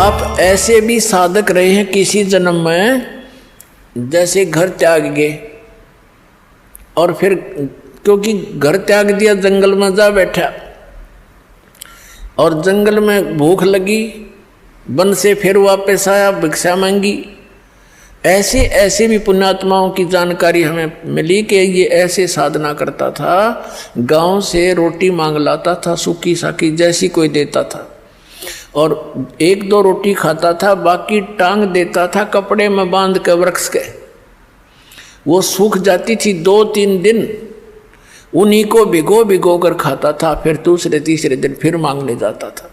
आप ऐसे भी साधक रहे हैं किसी जन्म में, जैसे घर त्याग गए और फिर क्योंकि घर त्याग दिया जंगल में जा बैठा और जंगल में भूख लगी, वन से फिर वापस आया, भिक्षा मांगी। ऐसे ऐसे भी पुण्यात्माओं की जानकारी हमें मिली कि ये ऐसे साधना करता था, गांव से रोटी मांग लाता था, सूखी साखी जैसी कोई देता था और 1-2 रोटी खाता था, बाकी टांग देता था कपड़े में बांध के वृक्ष के। वो सूख जाती थी 2-3 दिन, उन्हीं को भिगो भिगो कर खाता था, फिर दूसरे तीसरे दिन फिर मांगने जाता था।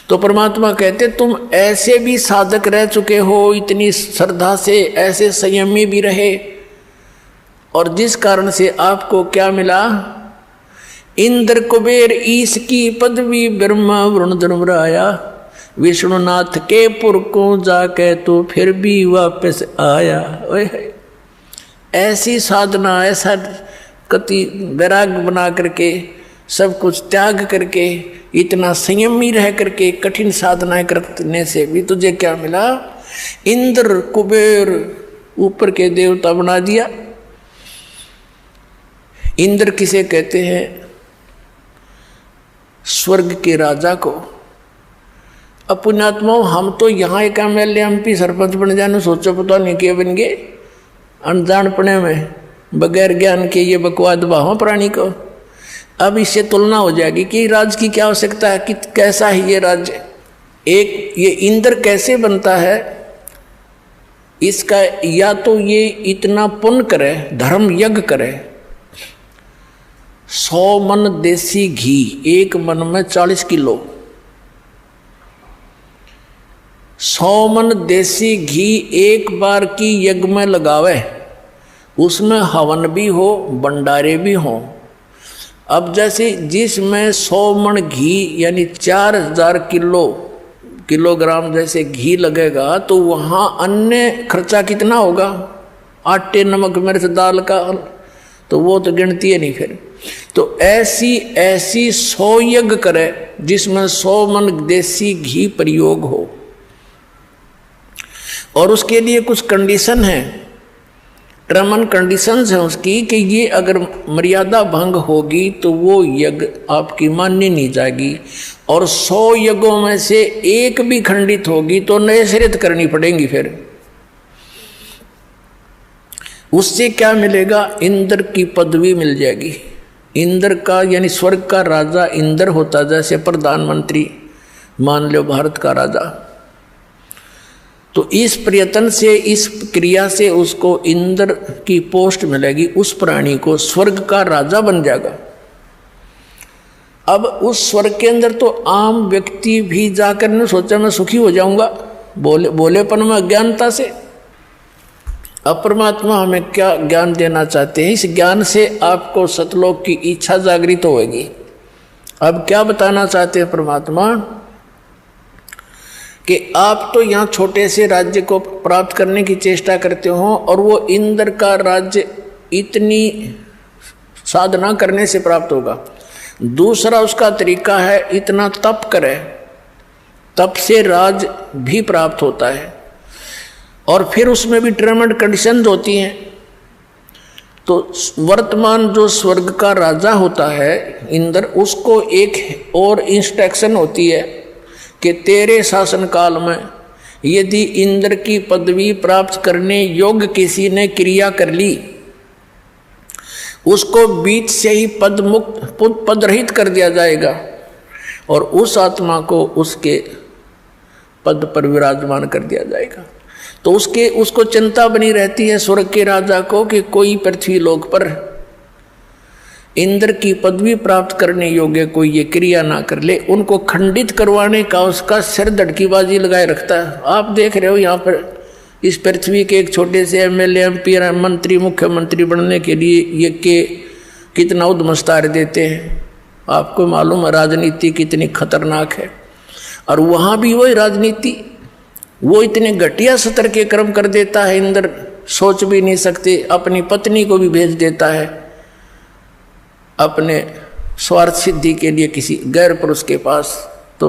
तो परमात्मा कहते तुम ऐसे भी साधक रह चुके हो, इतनी श्रद्धा से, ऐसे संयमी भी रहे, और जिस कारण से आपको क्या मिला, इंद्र कुबेर ईश की पदवी, ब्रह्मा वरुण धर्मराया, विष्णुनाथ के पुर को जाके तो फिर भी वापस आया। ऐसी साधना, ऐसा कति वैराग्य बना करके, सब कुछ त्याग करके, इतना संयमी रह करके कठिन साधनाएं करने से भी तुझे क्या मिला, इंद्र कुबेर ऊपर के देवता बना दिया। इंद्र किसे कहते हैं? स्वर्ग के राजा को। अब पुण्यात्माओं, हम तो यहाँ एक MLA MP सरपंच बन जाने सोचो, पता नहीं क्या बन गए, अनजानपने में, बगैर ज्ञान के ये बकवाद बहाओ प्राणी को। अब इससे तुलना हो जाएगी कि राज्य की क्या आवश्यकता है, कि कैसा है ये राज्य। एक ये इंद्र कैसे बनता है, इसका या तो ये इतना पुण्य करे, धर्म यज्ञ करे, 100 मन देसी घी, एक मन में 40 किलो, 100 मन देसी घी एक बार की यज्ञ में लगावे, उसमें हवन भी हो, भंडारे भी हो। अब जैसे जिसमें 100 मन घी यानी 4000 किलोग्राम जैसे घी लगेगा, तो वहाँ अन्य खर्चा कितना होगा, आटे नमक मिर्च दाल का, तो वो तो गिनती है नहीं फिर। तो ऐसी 100 यज्ञ करे जिसमें 100 मन देसी घी प्रयोग हो, और उसके लिए कुछ कंडीशन है, टर्म एंड कंडीशंस हैं उसकी, कि ये अगर मर्यादा भंग होगी तो वो यज्ञ आपकी मान्य नहीं जाएगी, और 100 यज्ञों में से एक भी खंडित होगी तो नए सिरे करनी पड़ेगी। फिर उससे क्या मिलेगा, इंद्र की पदवी मिल जाएगी। इंद्र का यानी स्वर्ग का राजा इंद्र होता, जैसे प्रधानमंत्री मान लो भारत का राजा। तो इस प्रयत्न से, इस क्रिया से उसको इंद्र की पोस्ट मिलेगी, उस प्राणी को स्वर्ग का राजा बन जाएगा। अब उस स्वर्ग के अंदर तो आम व्यक्ति भी जाकर ने सोचा मैं सुखी हो जाऊंगा, बोलेपन में अज्ञानता से। अब परमात्मा हमें क्या ज्ञान देना चाहते हैं, इस ज्ञान से आपको सतलोक की इच्छा जागृत होगी। अब क्या बताना चाहते हैं परमात्मा, कि आप तो यहाँ छोटे से राज्य को प्राप्त करने की चेष्टा करते हो, और वो इंद्र का राज्य इतनी साधना करने से प्राप्त होगा। दूसरा उसका तरीका है, इतना तप करे, तप से राज भी प्राप्त होता है, और फिर उसमें भी टर्म एंड कंडीशंस होती हैं। तो वर्तमान जो स्वर्ग का राजा होता है इंद्र, उसको एक और इंस्ट्रक्शन होती है कि तेरे शासन काल में यदि इंद्र की पदवी प्राप्त करने योग्य किसी ने क्रिया कर ली, उसको बीच से ही पद रहित कर दिया जाएगा, और उस आत्मा को उसके पद पर विराजमान कर दिया जाएगा। तो उसको चिंता बनी रहती है स्वर्ग के राजा को, कि कोई पृथ्वी लोक पर इंद्र की पदवी प्राप्त करने योग्य कोई ये क्रिया ना कर ले। उनको खंडित करवाने का उसका सिर धड़कीबाजी लगाए रखता है। आप देख रहे हो यहाँ पर इस पृथ्वी के एक छोटे से MLA MP मंत्री मुख्यमंत्री बनने के लिए ये के कितना उद्मस्तार देते हैं। आपको मालूम है राजनीति कितनी खतरनाक है, और वहाँ भी वही राजनीति, वो इतने घटिया स्तर के कर्म कर देता है इंद्र, सोच भी नहीं सकते। अपनी पत्नी को भी भेज देता है अपने स्वार्थ सिद्धि के लिए किसी गैर पुरुष के पास। तो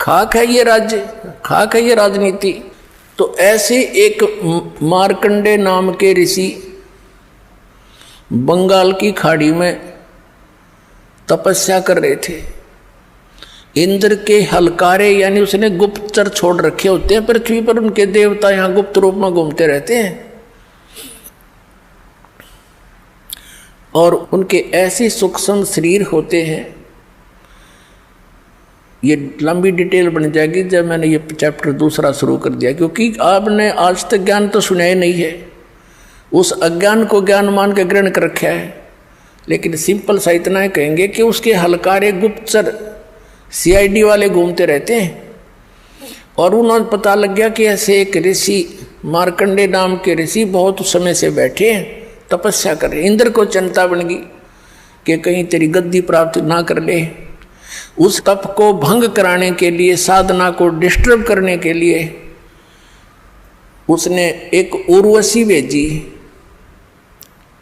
खाक है ये राज्य, खाक है ये राजनीति। तो ऐसे एक मार्कंडे नाम के ऋषि बंगाल की खाड़ी में तपस्या कर रहे थे। इंद्र के हलकारे यानी उसने गुप्तचर छोड़ रखे होते हैं पृथ्वी पर, उनके देवता यहां गुप्त रूप में घूमते रहते हैं। और उनके ऐसे सूक्ष्म शरीर होते हैं, ये लंबी डिटेल बन जाएगी जब मैंने ये चैप्टर दूसरा शुरू कर दिया, क्योंकि आपने आज तक ज्ञान तो सुना ही नहीं है, उस अज्ञान को ज्ञान मान के ग्रहण कर रखा है। लेकिन सिंपल सा इतना कहेंगे कि उसके हलकारे गुप्तचर CID वाले घूमते रहते हैं। और उन्होंने पता लग गया कि ऐसे एक ऋषि मार्कंडे नाम के ऋषि बहुत समय से बैठे हैं, तपस्या कर रहे। इंद्र को चिंता बन गई कि कहीं तेरी गद्दी प्राप्त ना कर ले। उस तप को भंग कराने के लिए, साधना को डिस्टर्ब करने के लिए उसने एक उर्वशी भेजी।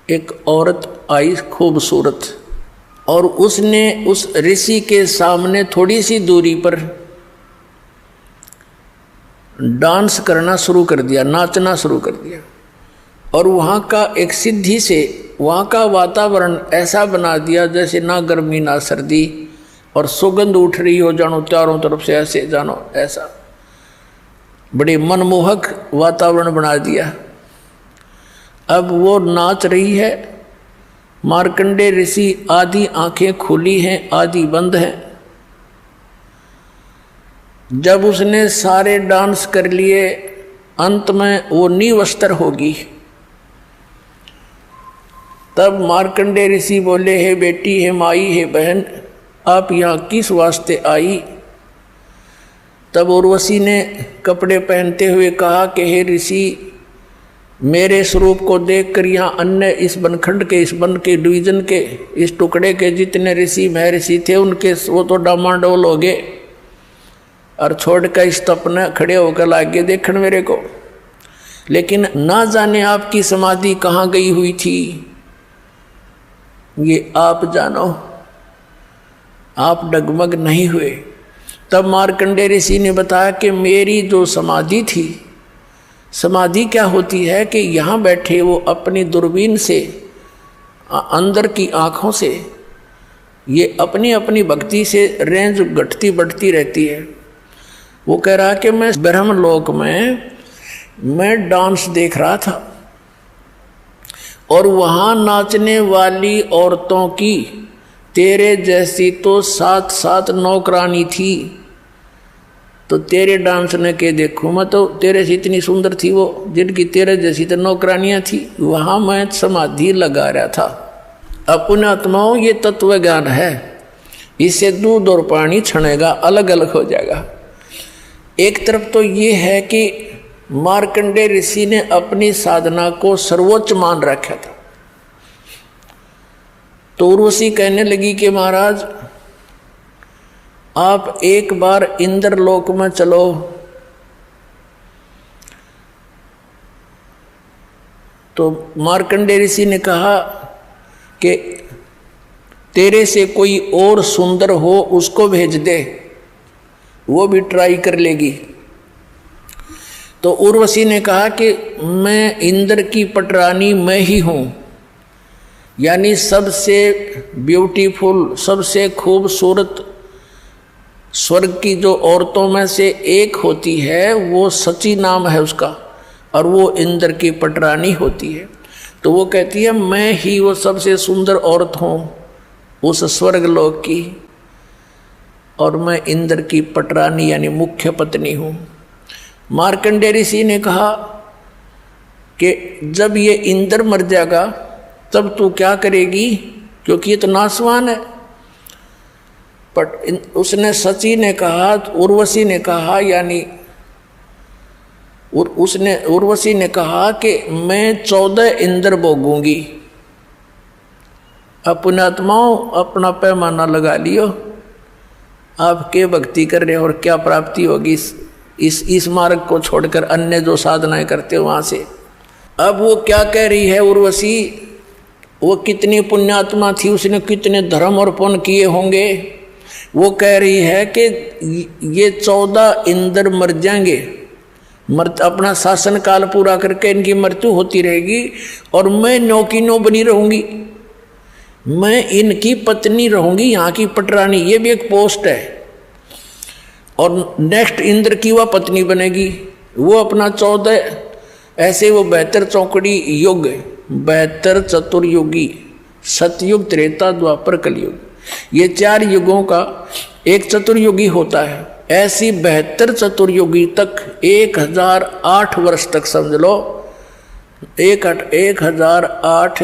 एक औरत आई खूबसूरत, और उसने उस ऋषि के सामने थोड़ी सी दूरी पर डांस करना शुरू कर दिया, नाचना शुरू कर दिया। और वहाँ का एक सिद्धि से वहाँ का वातावरण ऐसा बना दिया जैसे ना गर्मी ना सर्दी, और सुगंध उठ रही हो जानो चारों तरफ से, ऐसे जानो ऐसा बड़े मनमोहक वातावरण बना दिया। अब वो नाच रही है। मार्कंडे ऋषि आधी आंखें खुली हैं, आधी बंद हैं। जब उसने सारे डांस कर लिए, अंत में वो निवस्त्र होगी। तब मार्कंडे ऋषि बोले, हे बेटी, हे माई, हे बहन, आप यहाँ किस वास्ते आई? तब उर्वशी ने कपड़े पहनते हुए कहा कि हे ऋषि, मेरे स्वरूप को देखकर यहाँ अन्य इस बनखंड के, इस वन के, डिवीजन के, इस टुकड़े के जितने ऋषि महर्षि थे उनके वो तो डामाडोल हो गए, और छोड़कर इस तपने खड़े होकर लागे देखने मेरे को। लेकिन ना जाने आपकी समाधि कहाँ गई हुई थी, ये आप जानो, आप डगमग नहीं हुए। तब मार्कंडे ऋषि ने बताया कि मेरी जो समाधि थी, समाधि क्या होती है कि यहाँ बैठे वो अपनी दूरबीन से, अंदर की आँखों से, ये अपनी अपनी भक्ति से रेंज घटती बढ़ती रहती है। वो कह रहा कि मैं ब्रह्मलोक में मैं डांस देख रहा था, और वहाँ नाचने वाली औरतों की तेरे जैसी तो 7-7 नौकरानी थी। तो तेरे डांस ने के देखूँ मैं, तो तेरे से इतनी सुंदर थी वो, जिनकी तेरे जैसी तो नौकरानियाँ थी। वहाँ मैं समाधि लगा रहा था। अपने आत्माओं, ये तत्व ज्ञान है, इससे दूध और पानी छनेगा, अलग अलग हो जाएगा। एक तरफ तो ये है कि मार्कंडे ऋषि ने अपनी साधना को सर्वोच्च मान रखा था। तो उर्वशी कहने लगी कि महाराज, आप एक बार इंद्रलोक में चलो। तो मार्कंडे ऋषि ने कहा कि तेरे से कोई और सुंदर हो उसको भेज दे, वो भी ट्राई कर लेगी। तो उर्वशी ने कहा कि मैं इंद्र की पटरानी मैं ही हूँ, यानी सबसे ब्यूटीफुल, सबसे खूबसूरत स्वर्ग की जो औरतों में से एक होती है, वो सची नाम है उसका, और वो इंद्र की पटरानी होती है। तो वो कहती है मैं ही वो सबसे सुंदर औरत हूँ उस स्वर्ग लोक की, और मैं इंद्र की पटरानी यानी मुख्य पत्नी हूँ। मार्कंडे ऋषि ने कहा कि जब ये इंद्र मर जाएगा तब तू क्या करेगी, क्योंकि ये तो नासवान है। बट उसने सची ने कहा, उर्वशी ने कहा, यानी उर्वशी ने कहा कि मैं 14 इंद्र भोगूंगी। अपने आत्माओं, अपना पैमाना लगा लियो, आप क्या भक्ति कर रहे हो और क्या प्राप्ति होगी इस मार्ग को छोड़कर अन्य जो साधनाएं करते हो वहां से। अब वो क्या कह रही है उर्वशी, वो कितनी पुण्यात्मा थी, उसने कितने धर्म और पुण्य किए होंगे, वो कह रही है कि ये 14 इंद्र मर जाएंगे, अपना शासन काल पूरा करके इनकी मृत्यु होती रहेगी और मैं 9 की 9 बनी रहूंगी, मैं इनकी पत्नी रहूंगी, यहाँ की पटरानी। ये भी एक पोस्ट है। और नेक्स्ट इंद्र की वह पत्नी बनेगी, वो अपना 14 ऐसे वो 72 चौकड़ी युग, 72 चतुर्युगी, सतयुग, त्रेता, द्वापर, कलयुग, ये 4 युगों का एक चतुर्युगी होता है। ऐसी 72 चतुर्युगी तक 1008 वर्ष तक समझ लो, 1008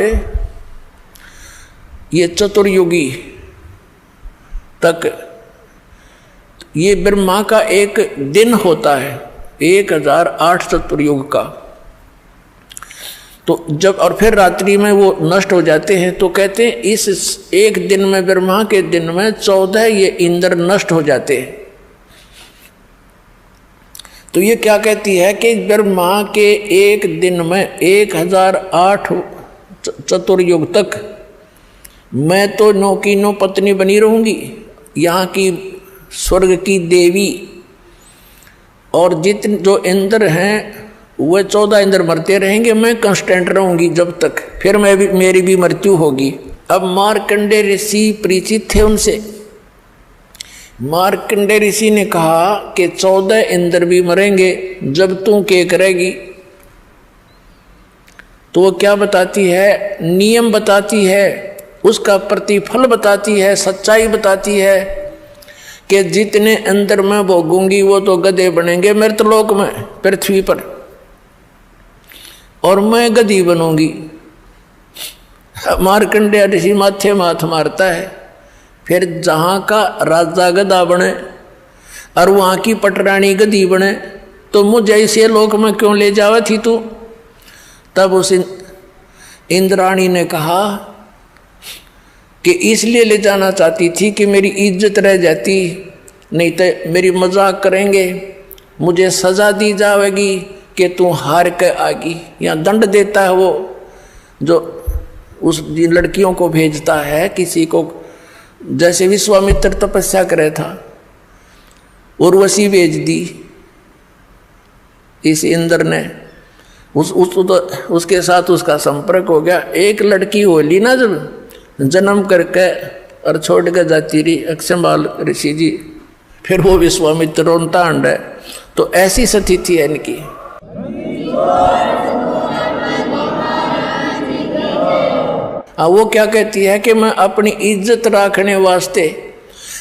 ये चतुर्युगी तक ये ब्रह्मा का एक दिन होता है, 1008 चतुर्युग का। तो जब और फिर रात्रि में वो नष्ट हो जाते हैं, तो कहते हैं इस एक दिन में, ब्रह्मा के दिन में 14 ये इंद्र नष्ट हो जाते हैं। तो ये क्या कहती है कि ब्रह्मा के एक दिन में 1008 चतुर्युग तक मैं तो 9 की 9 पत्नी बनी रहूंगी, यहाँ की स्वर्ग की देवी, और जितने जो इंद्र हैं वह 14 इंद्र मरते रहेंगे, मैं कांस्टेंट रहूंगी जब तक, फिर मेरी भी मृत्यु होगी। अब मार्कंडे ऋषि परिचित थे उनसे। मार्कंडे ऋषि ने कहा कि 14 इंद्र भी मरेंगे जब तू के करेगी। तो वो क्या बताती है? नियम बताती है, उसका प्रतिफल बताती है, सच्चाई बताती है कि जितने अंदर में भोगूंगी वो तो गधे बनेंगे मृतलोक में, पृथ्वी पर, और मैं गधी बनूंगी। मार्कंडेय ऋषि माथे माथ मारता है, फिर जहाँ का राजा गधा बने और वहाँ की पटरानी गधी बने, तो मुझे ऐसे लोक में क्यों ले जावा थी तू? तब उस इंद्राणी ने कहा कि इसलिए ले जाना चाहती थी कि मेरी इज्जत रह जाती, नहीं तो मेरी मजाक करेंगे, मुझे सजा दी जाएगी कि तू हार के आगी। या दंड देता है वो जो उस लड़कियों को भेजता है किसी को, जैसे विश्वामित्र तपस्या करे था, उर्वशी भेज दी इस इंद्र ने, उसके साथ उसका संपर्क हो गया। एक लड़की होली ना जब जन्म करके और छोड़ के जाती रही अक्षमाल ऋषि जी, फिर वो विश्वामित्र रोनता अंड है। तो ऐसी स्थिति है इनकी। वो क्या कहती है कि मैं अपनी इज्जत रखने वास्ते,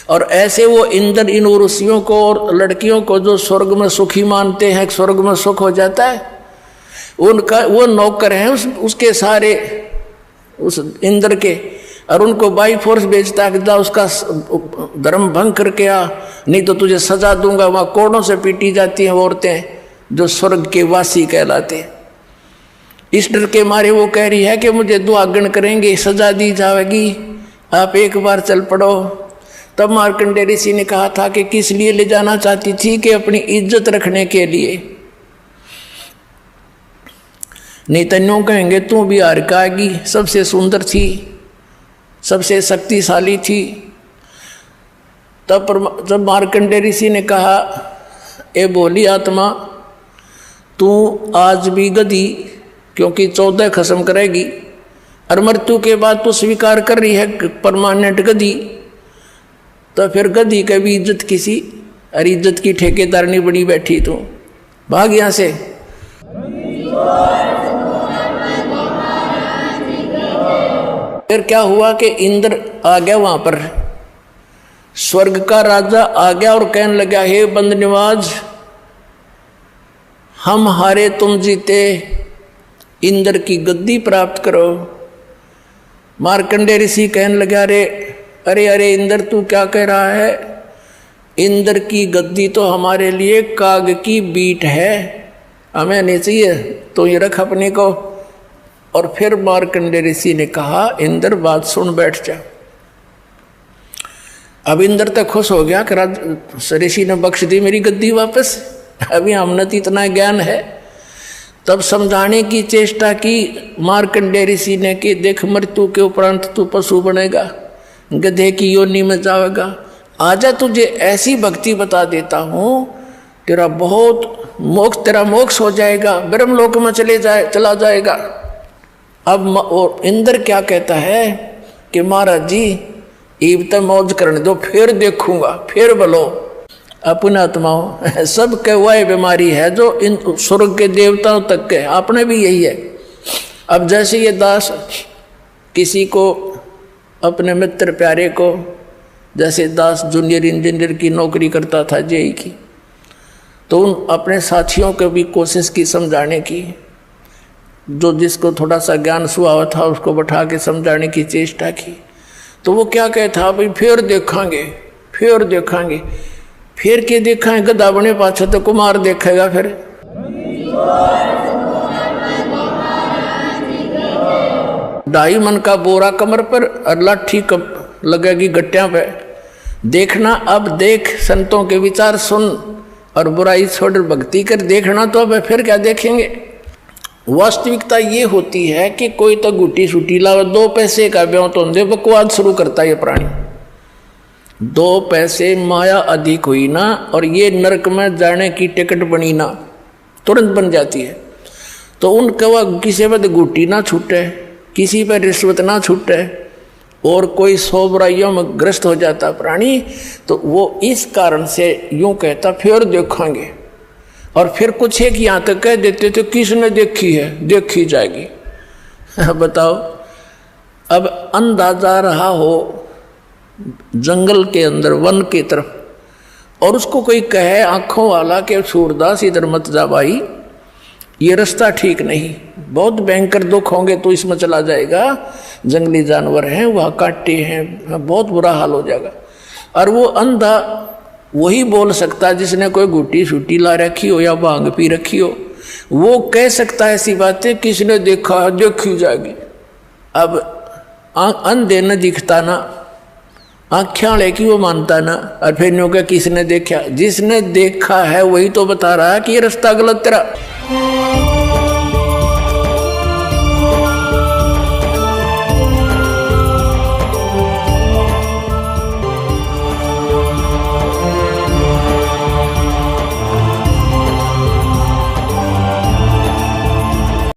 और ऐसे वो इंद्र इन ऋषियों को और लड़कियों को जो स्वर्ग में सुखी मानते हैं, स्वर्ग में सुख हो जाता है, उनका वो नौकर हैं उसके सारे, उस इंद्र के, और उनको बाई फोर्स बेचता है कि जा उसका धर्म भंग करके आ, नहीं तो तुझे सजा दूंगा। वहाँ कोड़ों से पीटी जाती हैं औरतें जो स्वर्ग के वासी कहलाते हैं। इस डर के मारे वो कह रही है कि मुझे दुआगन करेंगे, सजा दी जाएगी, आप एक बार चल पड़ो। तब मार्कंडेय ऋषि ने कहा था कि किस लिए ले जाना चाहती थी? कि अपनी इज्जत रखने के लिए, नहीं तो यूँ कहेंगे तू भी हार के आएगी, सबसे सुंदर थी, सबसे शक्तिशाली थी। तब जब मार्कंडेय ऋषि ने कहा, ए बोली आत्मा, तू आज भी गधी, क्योंकि 14 खत्म करेगी, और मृत्यु के बाद तू स्वीकार कर रही है परमानेंट गधी, तो फिर गधी का भी इज्जत किसी, और इज्जत की ठेकेदार नहीं बनी बैठी, तू भाग यहाँ से। फिर क्या हुआ कि इंद्र आ गया वहां पर, स्वर्ग का राजा आ गया और कहने लगा, हे बंद निवाज, हम हारे तुम जीते, इंद्र की गद्दी प्राप्त करो। मार्कंडेय ऋषि कहने लगा, अरे अरे इंद्र तू क्या कह रहा है? इंद्र की गद्दी तो हमारे लिए काग की बीट है, हमें नहीं चाहिए, तो ये रख अपने को। और फिर मार्कंडेय ऋषि ने कहा, इंद्र बात सुन बैठ जा। अब इंद्र तक खुश हो गया कि ऋषि ने बख्श दी मेरी गद्दी वापस, अभी हमने तो इतना ज्ञान है। तब समझाने की चेष्टा की मार्कंडेय ऋषि ने कि देख, मृत्यु के उपरांत तू पशु बनेगा, गधे की योनि में जाएगा, आजा तुझे ऐसी भक्ति बता देता हूं, तेरा बहुत मोक्ष, तेरा मोक्ष हो जाएगा, ब्रह्मलोक में चला जाएगा। अब और इंद्र क्या कहता है कि महाराज जी ईब तो मौज करने दो, फिर देखूंगा, फिर बोलो। अपने आत्माओं सब के वह बीमारी है जो इन स्वर्ग के देवताओं तक के, आपने भी यही है। अब जैसे ये दास किसी को, अपने मित्र प्यारे को, जैसे दास जूनियर इंजीनियर की नौकरी करता था जेई की, तो उन अपने साथियों को भी कोशिश की समझाने की, जो जिसको थोड़ा सा ज्ञान सुहावा था उसको बैठा के समझाने की चेष्टा की। तो वो क्या कहता, भाई फिर देखांगे, फिर देखांगे, फिर के देखांगे, गधा बने पाछे तो कुमार देखेगा। फिर ढाई मन का बोरा कमर पर और लाठी लगेगी गट्टियां पे। देखना अब देख, संतों के विचार सुन और बुराई छोड़ भक्ति कर। देखना तो अब फिर क्या देखेंगे। वास्तविकता ये होती है कि कोई तो गुटी सुटी लावे, 2 पैसे का ब्यों तो दे, बकवाद शुरू करता है ये प्राणी। 2 पैसे माया अधिक हुई ना, और ये नरक में जाने की टिकट बनी ना, तुरंत बन जाती है। तो उनका वह किसी पर गुटी ना छूटे, किसी पर रिश्वत ना छूटे, और कोई 100 बुराइयों में ग्रस्त हो जाता प्राणी, तो वो इस कारण से यूं कहता फिर देखेंगे। और फिर कुछ एक यहाँ तक कह देते थे, किसने देखी है, देखी जाएगी। बताओ, अब अंधा जा रहा हो जंगल के अंदर, वन की तरफ, और उसको कोई कहे आंखों वाला कि सूरदास इधर मत जा भाई, ये रास्ता ठीक नहीं, बहुत भयंकर दुख होंगे तो इसमें चला जाएगा, जंगली जानवर हैं, वहाँ कांटे हैं, बहुत बुरा हाल हो जाएगा। और वो अंधा वही बोल सकता है जिसने कोई गुटी सूटी ला रखी हो या भांग पी रखी हो, वो कह सकता है ऐसी बातें, किसने देखा, देखी जाएगी। अब अंधे न दिखता ना, आँखें लेकी वो मानता ना, और फिर न्यों किसने देखा, जिसने देखा है वही तो बता रहा है कि ये रास्ता गलत तेरा।